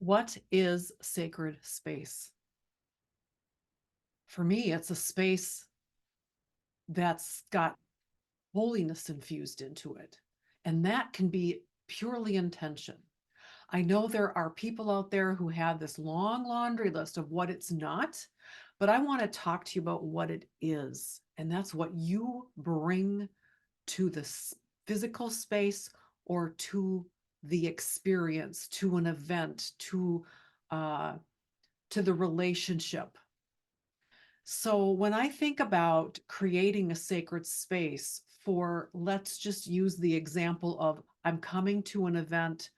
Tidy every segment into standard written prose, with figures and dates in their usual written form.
What is sacred space? For me, it's a space that's got holiness infused into it. And that can be purely intention. I know there are people out there who have this long laundry list of what it's not, but I want to talk to you about what it is. And that's what you bring to the physical space or to the experience, to an event, uh, to the relationship. So when I think about creating a sacred space for, let's just use the example of I'm coming to an event,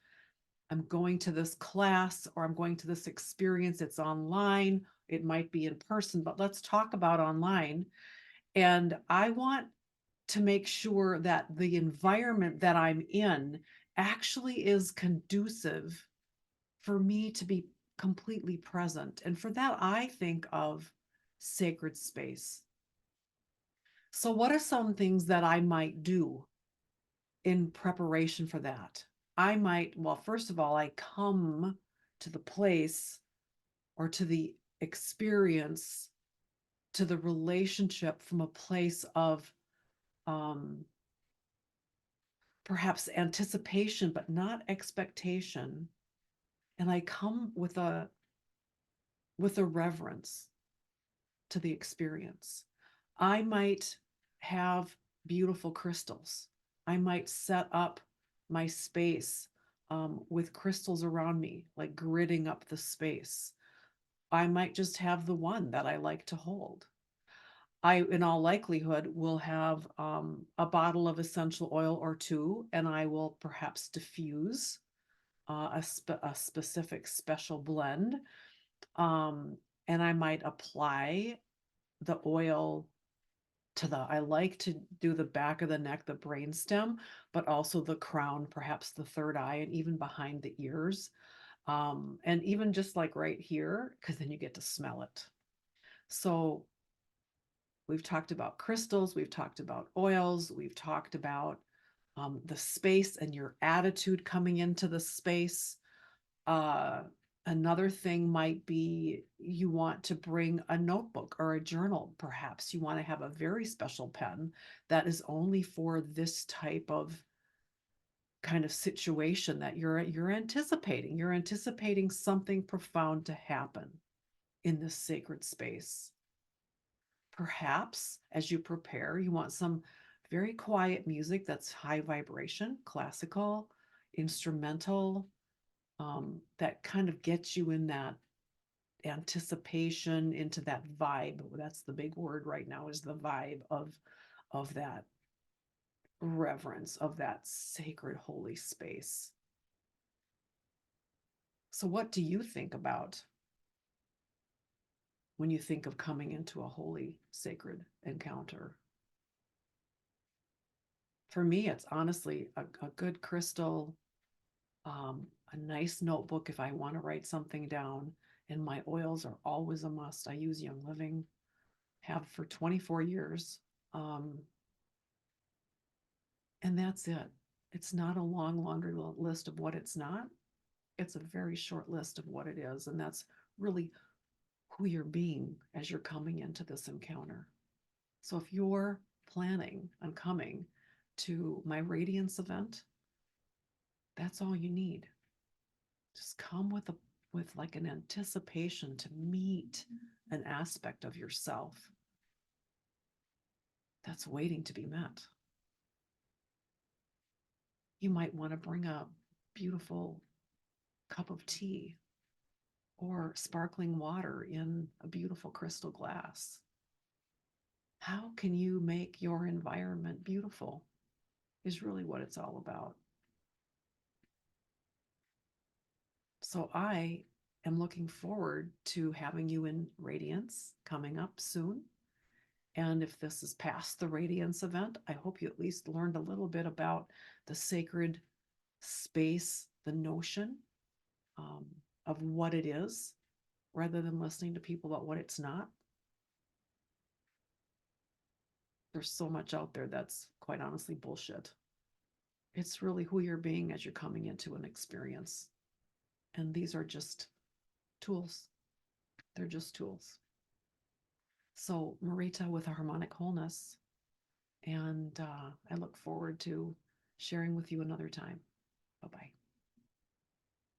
I'm going to this class, or I'm going to this experience, it's online, it might be in person, but let's talk about online. And I want to make sure that the environment that I'm in actually is conducive for me to be completely present. And for that, I think of sacred space. So, what are some things that I might do in preparation for that? I might, well, first of all, I come to the place or to the experience, to the relationship from a place of um, perhaps anticipation, but not expectation. And I come with a reverence to the experience. I might have beautiful crystals. I might set up my space with crystals around me, like gridding up the space. I might just have the one that I like to hold. I, in all likelihood, will have a bottle of essential oil or two, and I will perhaps diffuse a specific special blend. Um, and I might apply the oil to I like to do the back of the neck, the brainstem, but also the crown, perhaps the third eye, and even behind the ears. And even just like right here, because then you get to smell it. So we've talked about crystals, we've talked about oils, we've talked about the space and your attitude coming into the space. Uh, Another thing might be you want to bring a notebook or a journal. Perhaps you want to have a very special pen that is only for this type of kind of situation that you're anticipating. You're anticipating something profound to happen in this sacred space. Perhaps as you prepare, you want some very quiet music that's high vibration, classical, instrumental, that kind of gets you in that anticipation, into that vibe. That's the big word right now, is the vibe of that reverence, of that sacred holy space. So what do you think about when you think of coming into a holy sacred encounter? For me, it's honestly a good crystal, a nice notebook if I want to write something down, and my oils are always a must. I use Young Living, have for 24 years. Um, and that's it. It's not a long laundry list of what it's not. It's a very short list of what it is. And that's really who you're being as you're coming into this encounter. So if you're planning on coming to my Radiance event, that's all you need. Just come with like an anticipation to meet an aspect of yourself that's waiting to be met. You might want to bring a beautiful cup of tea or sparkling water in a beautiful crystal glass. How can you make your environment beautiful is really what it's all about. So I am looking forward to having you in Radiance coming up soon. And if this is past the Radiance event, I hope you at least learned a little bit about the sacred space, the notion um, of what it is, rather than listening to people about what it's not. There's so much out there that's quite honestly bullshit. It's really who you're being as you're coming into an experience. And these are just tools. They're just tools. So Marita with a harmonic wholeness. And I look forward to sharing with you another time. Bye-bye.